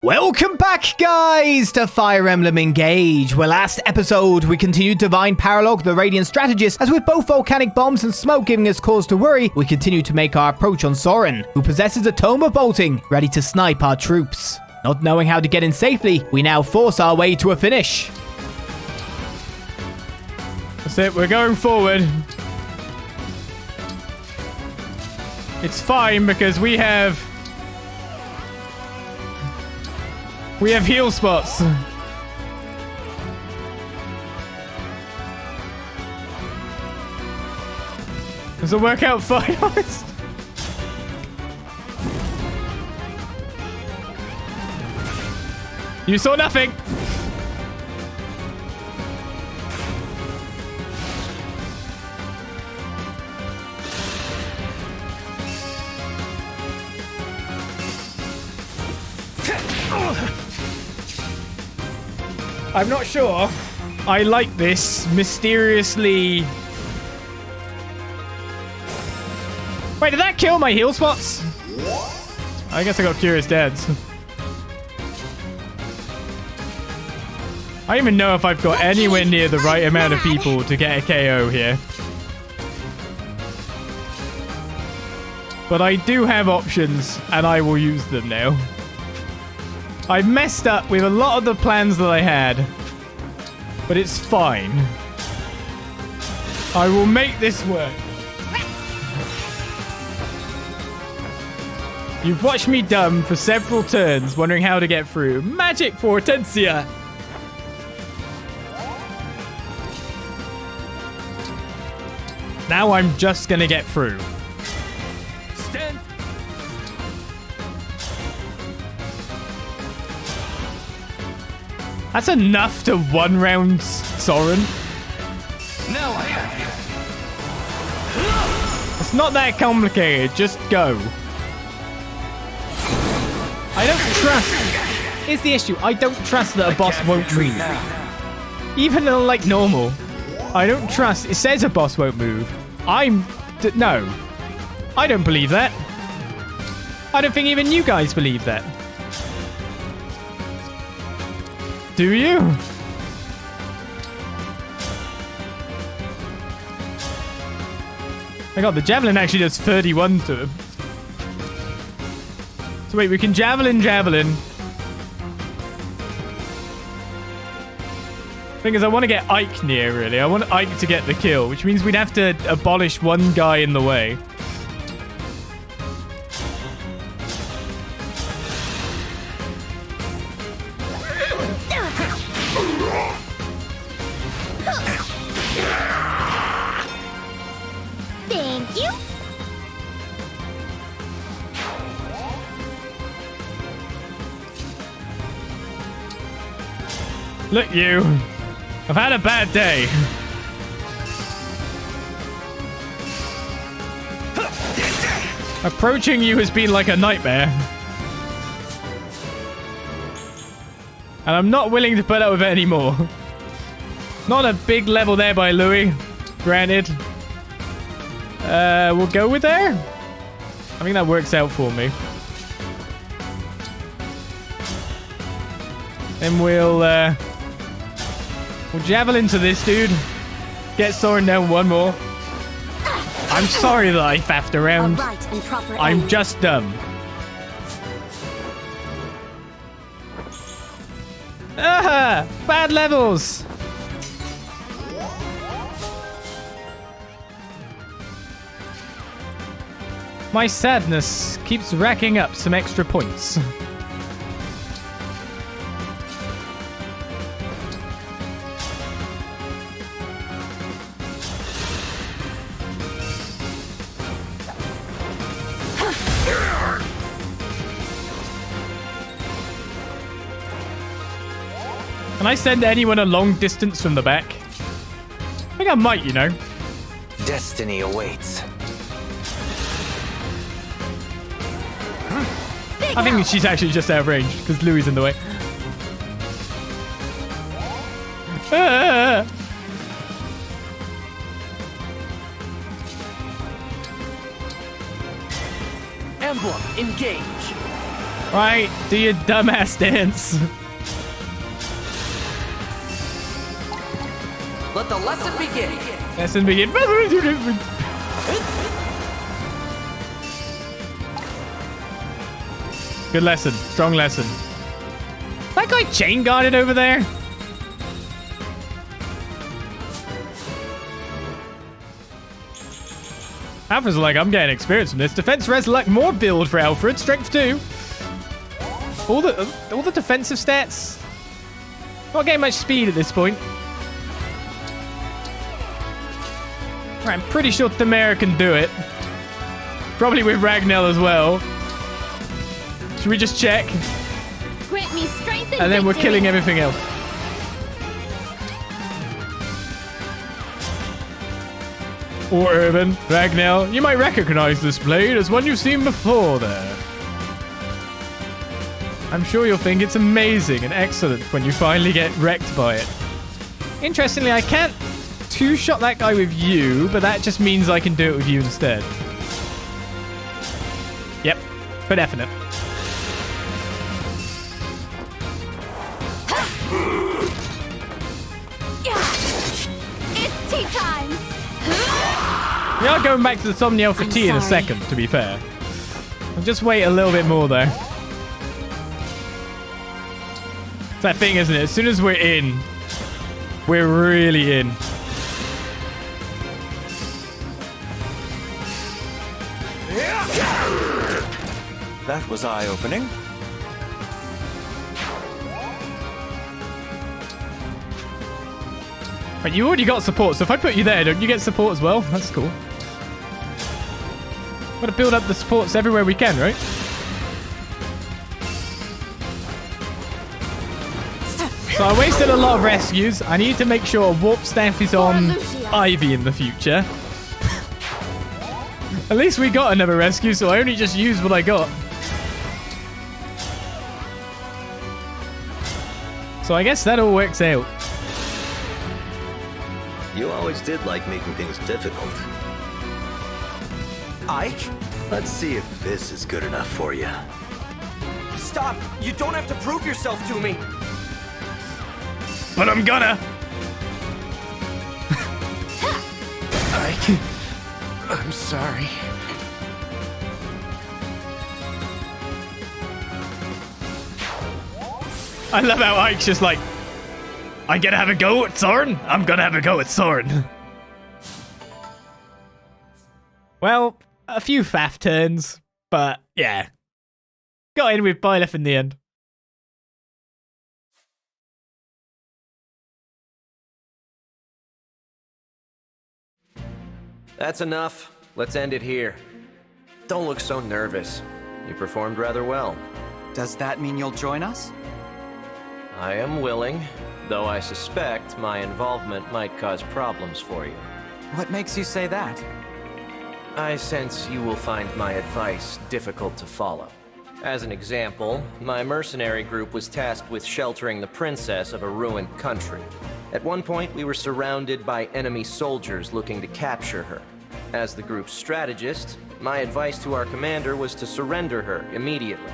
Welcome back, guys, to Fire Emblem Engage, where last episode we continued Divine Paralogue, the Radiant Strategist, as with both volcanic bombs and smoke giving us cause to worry, we continue to make our approach on Soren, who possesses a tome of bolting, ready to snipe our troops. Not knowing how to get in safely, we now force our way to a finish. That's it, we're going forward. It's fine because we have heal spots. Does it work out fine? You saw nothing. I'm not sure I like this mysteriously... Wait, did that kill my heal spots? I guess I got curious dads. I don't even know if I've got anywhere near the right amount of people to get a KO here. But I do have options, and I will use them now. I messed up with a lot of the plans that I had, but it's fine. I will make this work. You've watched me dumb for several turns, wondering how to get through. Magic for Hortensia! Now I'm just gonna get through. Stand. That's enough to one round Soren. Now I have you. It's not that complicated. Just go. I don't trust. Here's the issue. I don't trust that a boss won't move. Even in like normal. I don't trust. It says a boss won't move. No. I don't believe that. I don't think even you guys believe that. Do you? My god, the javelin actually does 31 to him. So wait, we can javelin. Thing is, I want to get Ike near, really. I want Ike to get the kill, which means we'd have to abolish one guy in the way. Thank you. Look, you. I've had a bad day. Approaching you has been like a nightmare. And I'm not willing to put up with it anymore. Not a big level there by Louis. Granted. We'll go with there. I think that works out for me. Then we'll javelin to this dude. Get Soren down one more. I'm sorry that I faffed around. I'm just dumb. Ah, bad levels. My sadness keeps racking up some extra points. Can I send anyone a long distance from the back? I think I might, you know. Destiny awaits. I think she's actually just out of range because Louis in the way. Ah! Emblem Engage. Right, do your dumbass dance. Let the lesson begin. Lesson begin. Good lesson. Strong lesson. That guy chain guarded over there. Alfred's like, I'm getting experience from this. Defense Resurrect more build for Alfred. Strength 2. All the defensive stats. Not getting much speed at this point. Right, I'm pretty sure Themera can do it. Probably with Ragnell as well. Should we just check? Grant me strength And then we're killing everything else. Or Urban, Ragnell, you might recognize this blade as one you've seen before there. I'm sure you'll think it's amazing and excellent when you finally get wrecked by it. Interestingly, I can't two-shot that guy with you, but that just means I can do it with you instead. Yep, for definite. It's tea time. We are going back to the Somniel for tea in a second, to be fair. I'll just wait a little bit more, though. It's that thing, isn't it? As soon as we're in, we're really in. That was eye-opening. But you already got support, so if I put you there, don't you get support as well? That's cool. Gotta build up the supports everywhere we can, right? So I wasted a lot of rescues. I need to make sure Warp Staff is on Ivy in the future. At least we got another rescue, so I only just used what I got. So I guess that all works out. You always did like making things difficult. Ike? Let's see if this is good enough for you. Stop! You don't have to prove yourself to me! But I'm gonna! Ike, I'm sorry. I love how Ike's just like, I gotta have a go at Soren? I'm gonna have a go at Soren. Well, a few faff turns, but yeah. Got in with Byleth in the end. That's enough. Let's end it here. Don't look so nervous. You performed rather well. Does that mean you'll join us? I am willing, though I suspect my involvement might cause problems for you. What makes you say that? I sense you will find my advice difficult to follow. As an example, my mercenary group was tasked with sheltering the princess of a ruined country. At one point, we were surrounded by enemy soldiers looking to capture her. As the group's strategist, my advice to our commander was to surrender her immediately.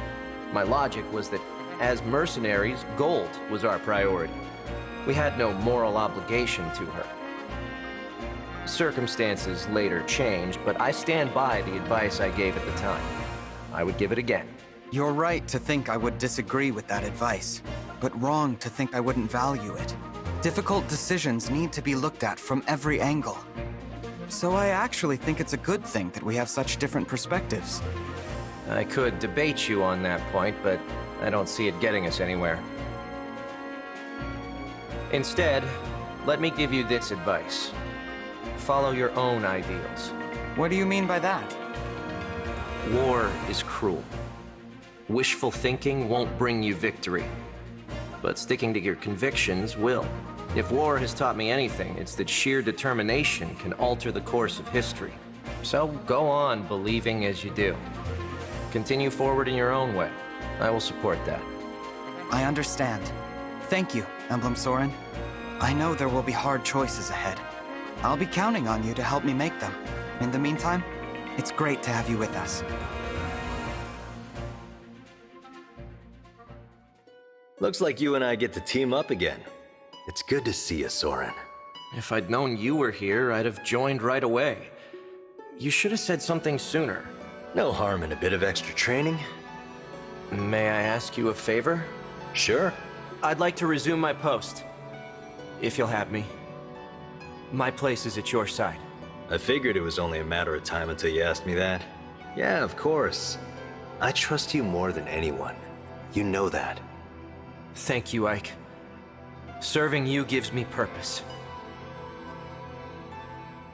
My logic was that, as mercenaries, gold was our priority. We had no moral obligation to her. Circumstances later changed, but I stand by the advice I gave at the time. I would give it again. You're right to think I would disagree with that advice, but wrong to think I wouldn't value it. Difficult decisions need to be looked at from every angle. So I actually think it's a good thing that we have such different perspectives. I could debate you on that point, but I don't see it getting us anywhere. Instead, let me give you this advice. Follow your own ideals. What do you mean by that? War is cruel. Wishful thinking won't bring you victory, but sticking to your convictions will. If war has taught me anything, it's that sheer determination can alter the course of history. So go on believing as you do. Continue forward in your own way. I will support that. I understand. Thank you, Emblem Soren. I know there will be hard choices ahead. I'll be counting on you to help me make them. In the meantime, it's great to have you with us. Looks like you and I get to team up again. It's good to see you, Soren. If I'd known you were here, I'd have joined right away. You should have said something sooner. No harm in a bit of extra training. May I ask you a favor? Sure. I'd like to resume my post. If you'll have me. My place is at your side. I figured it was only a matter of time until you asked me that. Yeah, of course. I trust you more than anyone. You know that. Thank you, Ike. Serving you gives me purpose.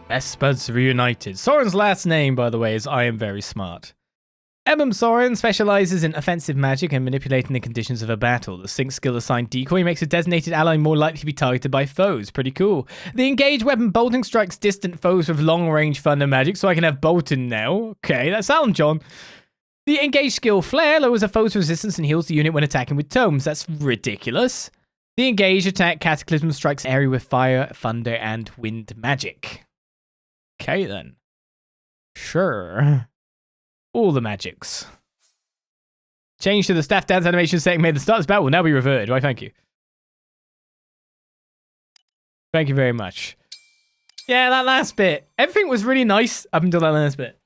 Best buds reunited. Soren's last name, by the way, is I am very smart. Soren specializes in offensive magic and manipulating the conditions of a battle. The sync skill assigned decoy makes a designated ally more likely to be targeted by foes. Pretty cool. The engaged weapon bolting strikes distant foes with long-range thunder magic, so I can have bolting now. Okay, that sounds John. The engaged skill flare lowers a foe's resistance and heals the unit when attacking with tomes. That's ridiculous. The engaged attack cataclysm strikes area with fire, thunder, and wind magic. Okay then. Sure. All the magics. Change to the staff dance animation setting made the start of this battle will now be reverted. Why, thank you. Thank you very much. Yeah, that last bit. Everything was really nice up until that last bit.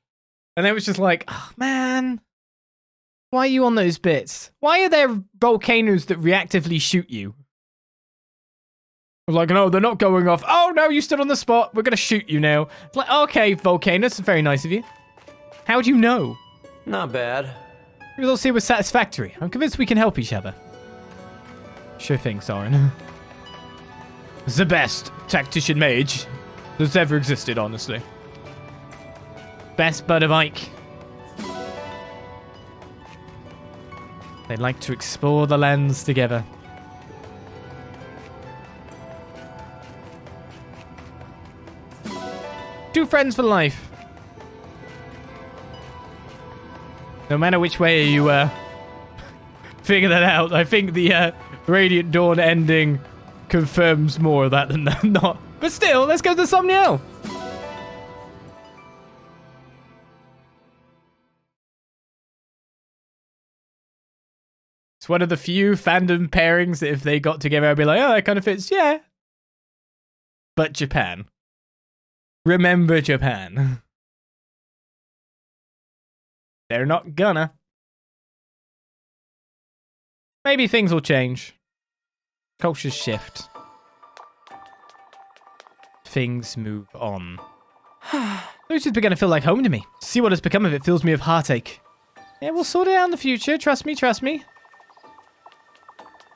And it was just like, oh, man. Why are you on those bits? Why are there volcanoes that reactively shoot you? I was like, no, they're not going off. Oh, no, you stood on the spot. We're going to shoot you now. It's like, okay, volcano, that's very nice of you. How do you know? Not bad. The results here were satisfactory. I'm convinced we can help each other. Sure thing, Soren. The best tactician mage that's ever existed, honestly. Best bud of Ike. They'd like to explore the lands together. Two friends for life. No matter which way you figure that out, I think the Radiant Dawn ending confirms more of that than not. But still, let's go to Somniel. It's one of the few fandom pairings that if they got together, I'd be like, oh, that kind of fits. Yeah. But Japan. Remember Japan. They're not gonna. Maybe things will change. Cultures shift. Things move on. Lucia's begun to feel like home to me. See what has become of it fills me with heartache. Yeah, we'll sort it out in the future. Trust me, trust me.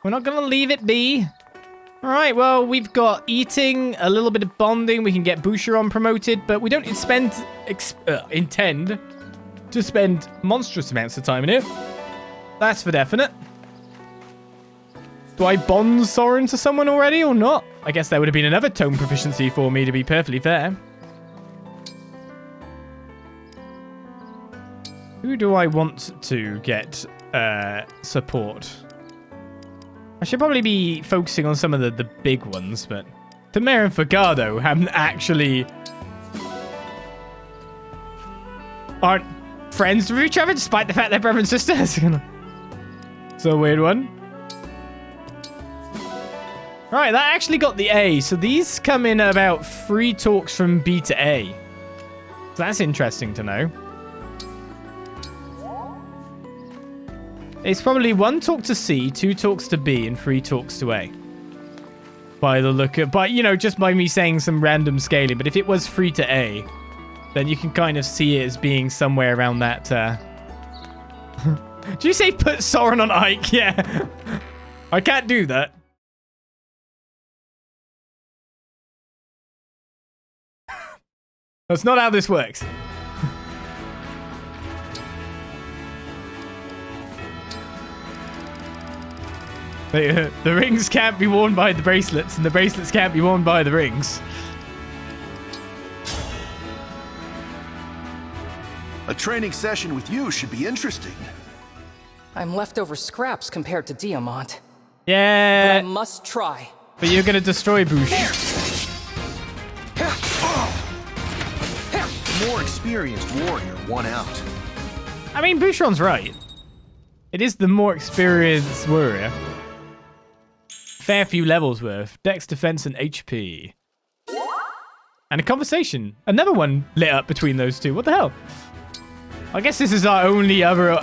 We're not gonna leave it be. Alright, well, we've got eating, a little bit of bonding. We can get Boucheron promoted, but we don't intend to spend monstrous amounts of time in here. That's for definite. Do I bond Soren to someone already or not? I guess that would have been another tome proficiency for me, to be perfectly fair. Who do I want to get support? I should probably be focusing on some of the big ones, but Tamara and Fagado haven't actually... aren't friends with each other despite the fact they're brother and sister. It's a weird one. Right, that actually got the A. So these come in about 3 talks from B to A. So that's interesting to know. It's probably 1 talk to C, 2 talks to B, and 3 talks to A. By the look of... But, you know, just by me saying some random scaling. But if it was 3 to A, then you can kind of see it as being somewhere around that... Did you say put Soren on Ike? Yeah. I can't do that. That's not how this works. The rings can't be worn by the bracelets, and the bracelets can't be worn by the rings. A training session with you should be interesting. I'm leftover scraps compared to Diamant. Yeah. But I must try. But you're gonna destroy Bouche. More experienced warrior, 1 out. I mean, Boucheron's right. It is the more experienced warrior. fair few levels worth. Dex, defense, and HP. And a conversation. Another one lit up between those two. What the hell? I guess this is our only other,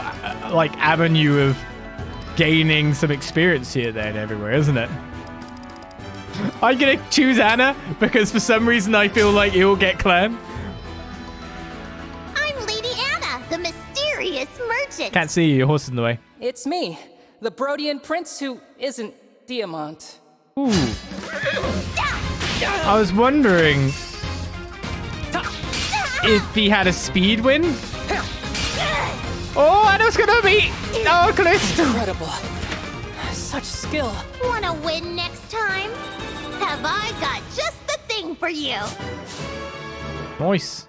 like, avenue of gaining some experience here, there, and everywhere, isn't it? I'm gonna choose Anna because for some reason I feel like it will get clan. I'm Lady Anna, the mysterious merchant. Can't see you. Your horse is in the way. It's me, the Brodian prince who isn't Diamant. Ooh. I was wondering if he had a speed win. Oh, Anna's gonna beat Arclist. Incredible. Such skill. Wanna win next time? Have I got just the thing for you? Nice.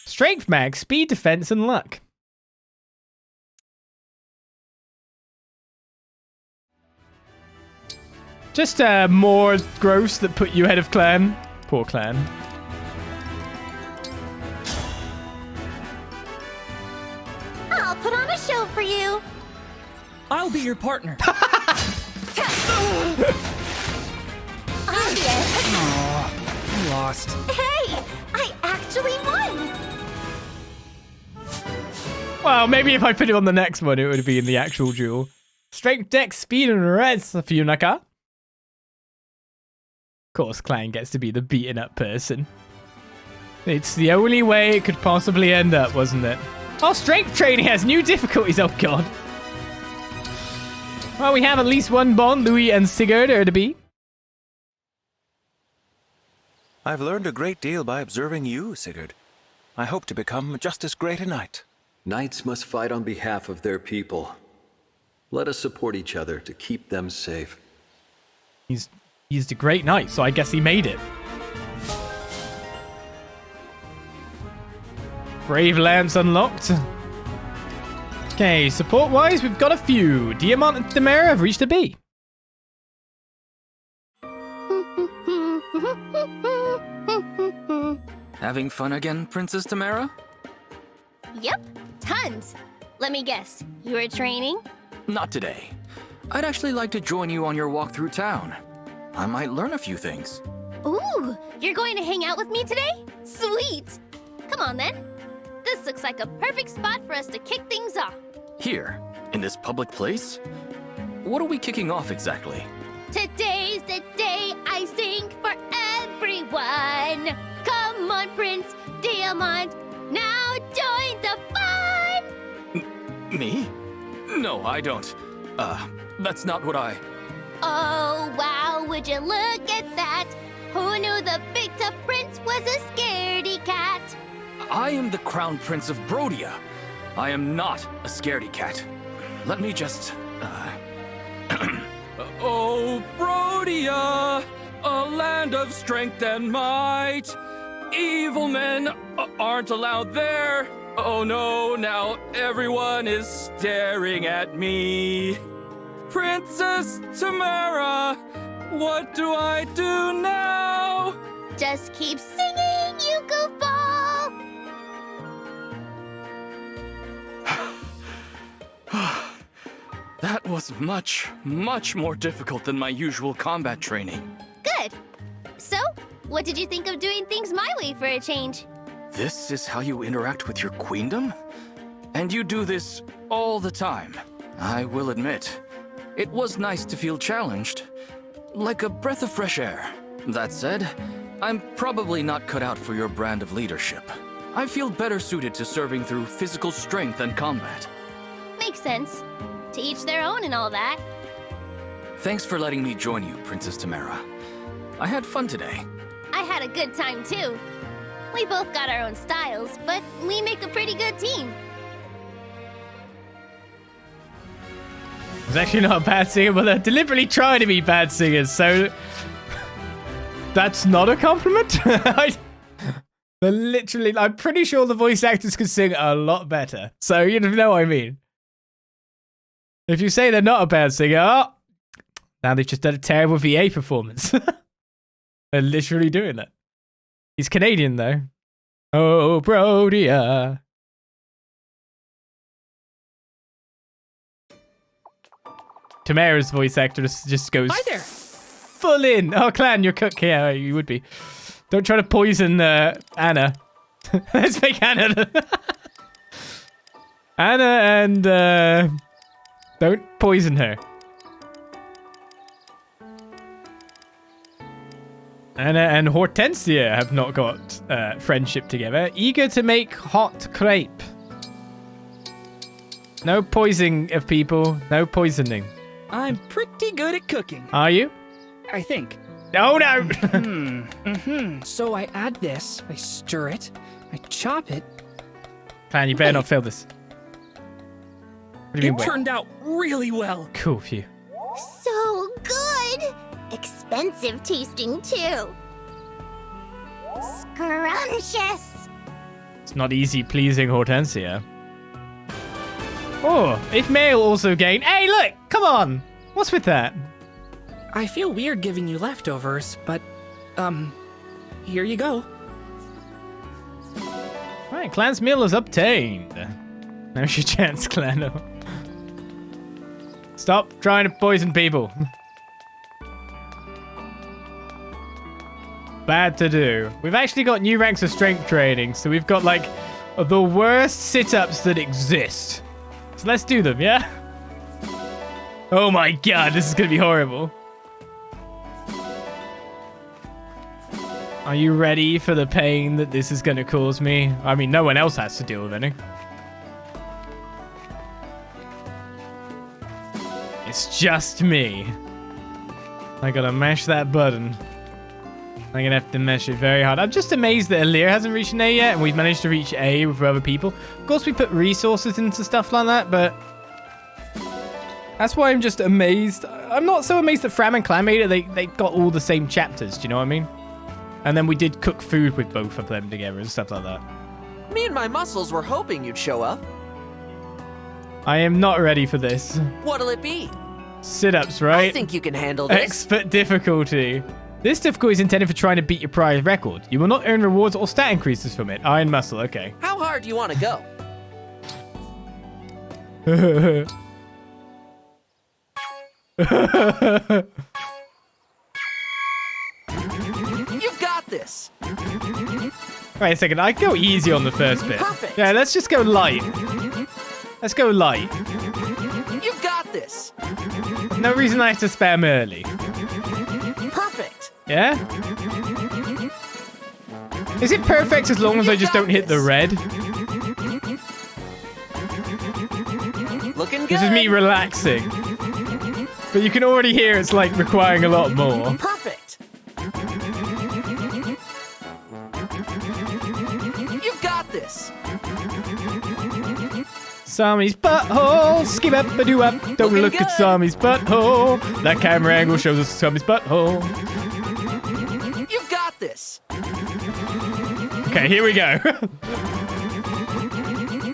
Strength mag, speed, defense, and luck. Just more gross that put you ahead of clan. Poor clan. I'll put on a show for you. I'll be your partner. Obvious. Lost. Hey, I actually won. Well, maybe if I put it on the next one, it would be in the actual duel. Strength, dex, speed, and res for Funaka. Of course, clan gets to be the beaten up person. It's the only way it could possibly end up, wasn't it? Oh, strength training has new difficulties. Oh, God. Well, we have at least one bond. Louis and Sigurd are to be. I've learned a great deal by observing you, Sigurd. I hope to become just as great a knight. Knights must fight on behalf of their people. Let us support each other to keep them safe. He's a great knight, so I guess he made it. Brave Lance unlocked. Okay, support-wise, we've got a few. Diamant and Themera have reached a B. Having fun again, Princess Themera? Yep, tons. Let me guess, you were training? Not today. I'd actually like to join you on your walk through town. I might learn a few things. Ooh, you're going to hang out with me today? Sweet. Come on then. This looks like a perfect spot for us to kick things off. Here, in this public place? What are we kicking off exactly? Today's the day I sing for everyone. Come on, Prince Diamant. Now join the fun. Me? No, I don't. That's not what I... Oh, wow, would you look at that? Who knew the big tough prince was a scaredy cat? I am the Crown Prince of Brodia. I am not a scaredy cat. Let me just... Oh, Brodia, a land of strength and might. Evil men aren't allowed there. Oh no, now everyone is staring at me. Princess Themera, what do I do now? Just keep singing, you goofball. That was much, much more difficult than my usual combat training. Good. So, what did you think of doing things my way for a change? This is how you interact with your queendom? And you do this all the time. I will admit, it was nice to feel challenged. Like a breath of fresh air. That said, I'm probably not cut out for your brand of leadership. I feel better suited to serving through physical strength and combat. Makes sense. To each their own and all that. Thanks for letting me join you, Princess Themera. I had fun today. I had a good time too. We both got our own styles, but we make a pretty good team. It's actually not a bad singer, but they're deliberately trying to be bad singers, so... That's not a compliment? They're literally... I'm pretty sure the voice actors could sing a lot better. So, you know what I mean. If you say they're not a bad singer, oh, now they've just done a terrible VA performance. They're literally doing that. He's Canadian, though. Oh, Brodia. Tamara's voice actor just goes Hi there. full in. Oh, Clan, you're cook. Yeah, you would be. Don't try to poison Anna. Let's make Anna. Anna and don't poison her. Anna and Hortensia have not got friendship together. Eager to make hot crepe. No poisoning of people. No poisoning. I'm pretty good at cooking. Are you? I think. No, no. So I add this, I stir it, I chop it. Clan, you better not fail this. What do you It mean, wait? turned out really well. Cool for you. So good! Expensive tasting, too. Scrumptious! It's not easy pleasing Hortensia. Oh, if male also gain. Hey, look! Come on! What's with that? I feel weird giving you leftovers, but, here you go. Right, Clan's meal is obtained. Now's your chance, Clan. Stop trying to poison people. Bad to do. We've actually got new ranks of strength training, so we've got, like, the worst sit-ups that exist. So let's do them, yeah? Oh my god, this is gonna be horrible. Are you ready for the pain that this is gonna cause me? I mean, no one else has to deal with any. It's just me. I gotta mash that button. I'm gonna have to mash it very hard. I'm just amazed that Elyos hasn't reached an A yet, and we've managed to reach A with other people. Of course, we put resources into stuff like that, but that's why I'm just amazed. I'm not so amazed that Fram and Clan made it. They got all the same chapters. Do you know what I mean? And then we did cook food with both of them together and stuff like that. Me and my muscles were hoping you'd show up. I am not ready for this. What'll it be? Sit-ups, right? I think you can handle this. Expert difficulty. This difficulty is intended for trying to beat your prior record. You will not earn rewards or stat increases from it. Iron muscle, okay. How hard do you want to go? You've got this. Wait a second, I can go easy on the first bit. Perfect. Yeah, let's just go light. Let's go light. You've got this. No reason I have to spam early. Perfect. Yeah? Is it perfect as long as I just don't hit the red? Looking good. This is me relaxing. But you can already hear it's like requiring a lot more. Perfect. You've got this. Sami's butthole, skip up a do up. Don't Looking look good. at Sami's butthole. That camera angle shows us Sami's butthole. You've got this. Okay, here we go.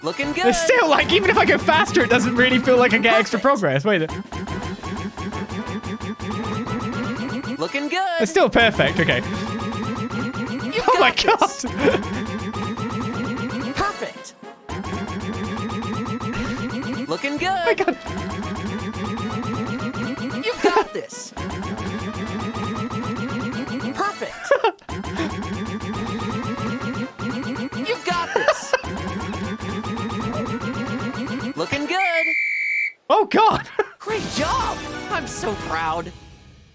Looking good. It's still like, even if I go faster, it doesn't really feel like I get extra progress. Wait, Looking good. it's still perfect. Okay. You've Oh my got god. this. Perfect. Looking good. Oh my god. You've got this. Perfect. You've got this. Looking good. Oh god. Great job. I'm so proud.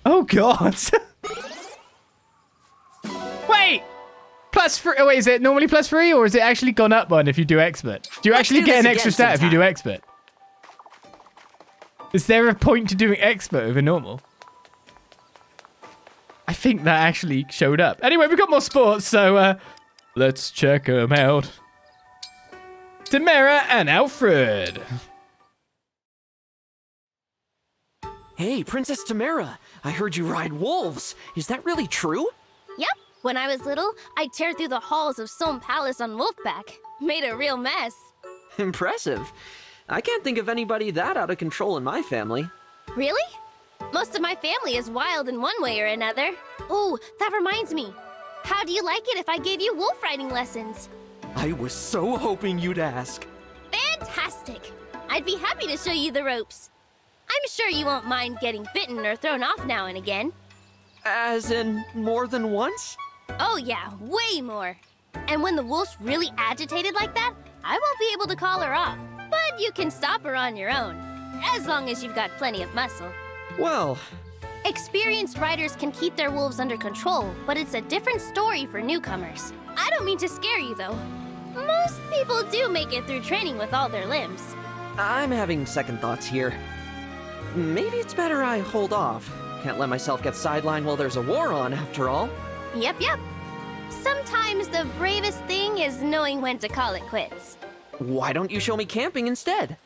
Oh god. Wait. +3. Oh, wait, is it normally +3 or is it actually gone up one if you do expert? Do you Let's actually do get this an extra again stat if you do sometime. expert? Is there a point to doing expert over normal? I think that actually showed up. Anyway, we've got more sports, so let's check them out. Tamara and Alfred. Hey, Princess Tamara. I heard you ride wolves. Is that really true? Yep. When I was little, I'd tear through the halls of Soam Palace on Wolfback. Made a real mess. Impressive. I can't think of anybody that out of control in my family. Really? Most of my family is wild in one way or another. Oh, that reminds me. How do you like it if I gave you wolf riding lessons? I was so hoping you'd ask. Fantastic! I'd be happy to show you the ropes. I'm sure you won't mind getting bitten or thrown off now and again. As in, more than once? Oh yeah, way more. And when the wolf's really agitated like that, I won't be able to call her off. But you can stop her on your own, as long as you've got plenty of muscle. Well, experienced riders can keep their wolves under control, but it's a different story for newcomers. I don't mean to scare you, though. Most people do make it through training with all their limbs. I'm having second thoughts here. Maybe it's better I hold off. Can't let myself get sidelined while there's a war on, after all. Yep. Sometimes the bravest thing is knowing when to call it quits. Why don't you show me camping instead?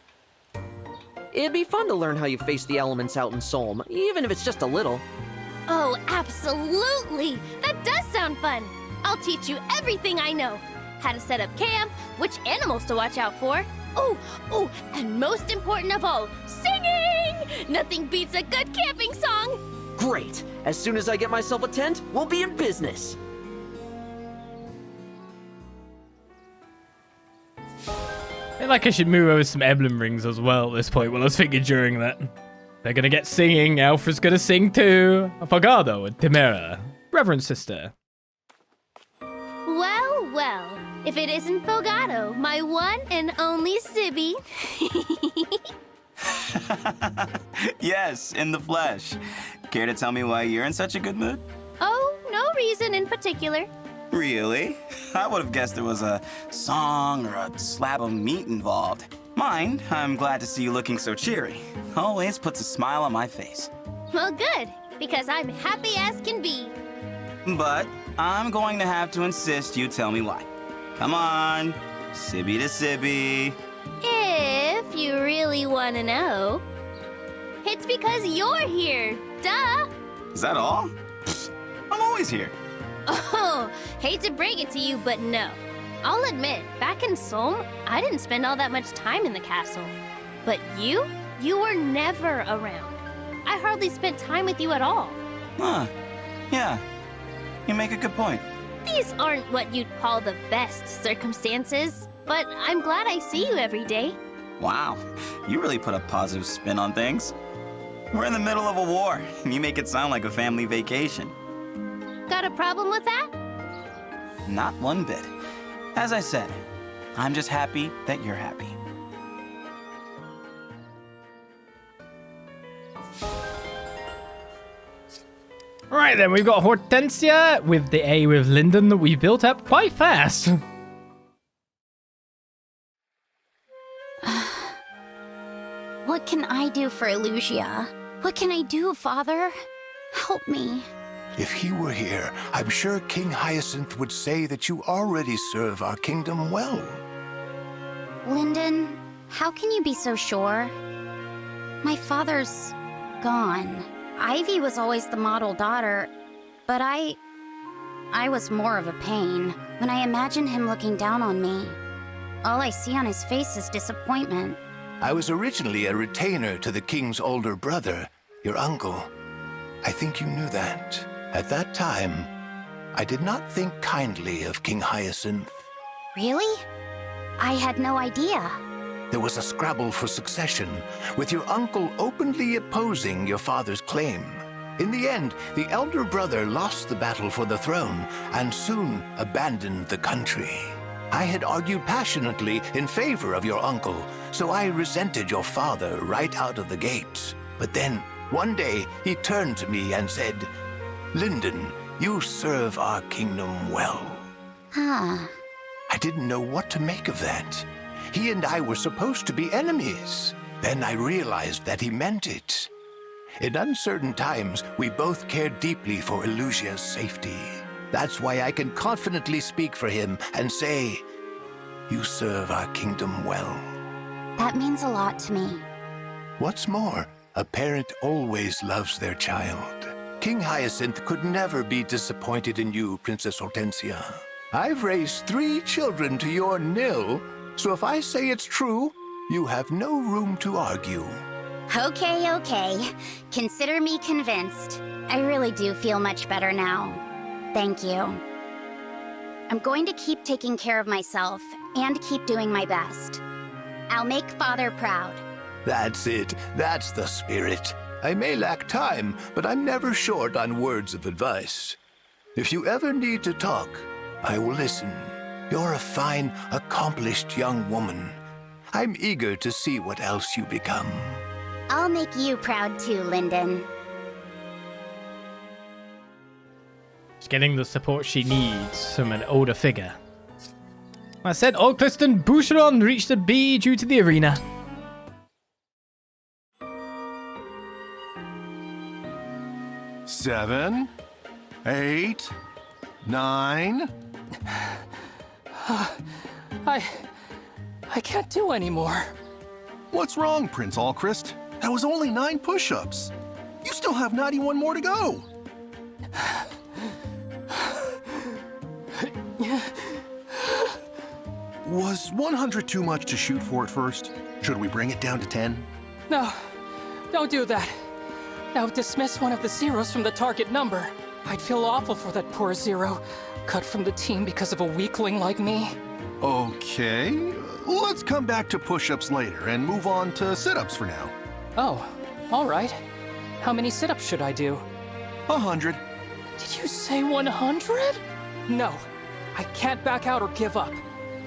It'd be fun to learn how you face the elements out in Solm, even if it's just a little. Oh, absolutely! That does sound fun! I'll teach you everything I know. How to set up camp, which animals to watch out for. Oh, and most important of all, singing! Nothing beats a good camping song! Great! As soon as I get myself a tent, we'll be in business! I feel like I should move over some emblem rings as well at this point. Well, I was thinking during that. They're gonna get singing. Alpha's gonna sing too. Affogato and Timera. Reverend sister. Well. If it isn't Fogato, my one and only Sibby. Yes, in the flesh. Care to tell me why you're in such a good mood? Oh, no reason in particular. Really? I would have guessed there was a song or a slab of meat involved. Mine, I'm glad to see you looking so cheery. Always puts a smile on my face. Well, good, because I'm happy as can be. But I'm going to have to insist you tell me why. Come on, Sibby to Sibby. If you really want to know. It's because you're here, duh! Is that all? Pfft, I'm always here. Oh, hate to break it to you, but no. I'll admit, back in Solm, I didn't spend all that much time in the castle. But you were never around. I hardly spent time with you at all. Huh, yeah, you make a good point. These aren't what you'd call the best circumstances, but I'm glad I see you every day. Wow, you really put a positive spin on things. We're in the middle of a war, and you make it sound like a family vacation. Got a problem with that? Not one bit. As I said, I'm just happy that you're happy. Right then, we've got Hortensia with the A with Linden that we built up quite fast. What can I do for Elusia? What can I do, Father? Help me. If he were here, I'm sure King Hyacinth would say that you already serve our kingdom well. Linden, how can you be so sure? My father's gone. Ivy was always the model daughter, but I was more of a pain. When I imagine him looking down on me, all I see on his face is disappointment. I was originally a retainer to the king's older brother, your uncle. I think you knew that. At that time, I did not think kindly of King Hyacinth. Really? I had no idea. There was a scrabble for succession, with your uncle openly opposing your father's claim. In the end, the elder brother lost the battle for the throne and soon abandoned the country. I had argued passionately in favor of your uncle, so I resented your father right out of the gates. But then, one day, he turned to me and said, "Linden, you serve our kingdom well." Ah. I didn't know what to make of that. He and I were supposed to be enemies. Then I realized that he meant it. In uncertain times, we both cared deeply for Elusia's safety. That's why I can confidently speak for him and say, "You serve our kingdom well." That means a lot to me. What's more, a parent always loves their child. King Hyacinth could never be disappointed in you, Princess Hortensia. I've raised 3 children to your 0, so if I say it's true, you have no room to argue. Okay. Consider me convinced. I really do feel much better now. Thank you. I'm going to keep taking care of myself and keep doing my best. I'll make Father proud. That's it. That's the spirit. I may lack time, but I'm never short on words of advice. If you ever need to talk, I will listen. You're a fine, accomplished young woman. I'm eager to see what else you become. I'll make you proud too, Lyndon. She's getting the support she needs from an older figure. I said Orclist and Boucheron reached the B due to the arena. Seven, 8, 9. I can't do anymore. What's wrong, Prince Alchrist? That was only 9 push-ups. You still have 91 more to go. Was 100 too much to shoot for at first? Should we bring it down to 10? No, don't do that. Now dismiss one of the zeros from the target number. I'd feel awful for that poor zero, cut from the team because of a weakling like me. Okay, let's come back to push-ups later and move on to sit-ups for now. Oh, all right. How many sit-ups should I do? 100. Did you say 100? No, I can't back out or give up.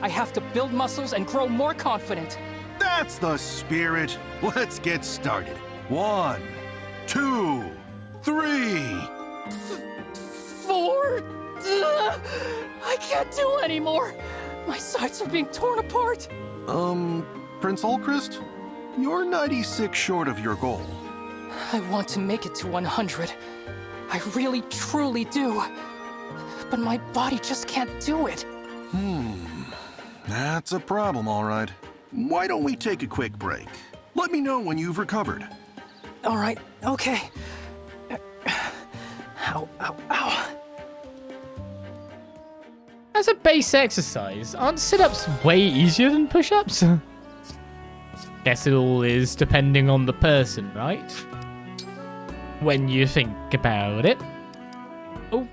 I have to build muscles and grow more confident. That's the spirit. Let's get started. 1, 2, 3. 4. I can't do anymore. My sides are being torn apart. Prince Alchrist, you're 96 short of your goal. I want to make it to 100. I really, truly do. But my body just can't do it. That's a problem, all right. Why don't we take a quick break? Let me know when you've recovered. All right, okay. Ow, ow, ow. As a base exercise, aren't sit-ups way easier than push-ups? Guess it all is depending on the person, right? When you think about it. Oh.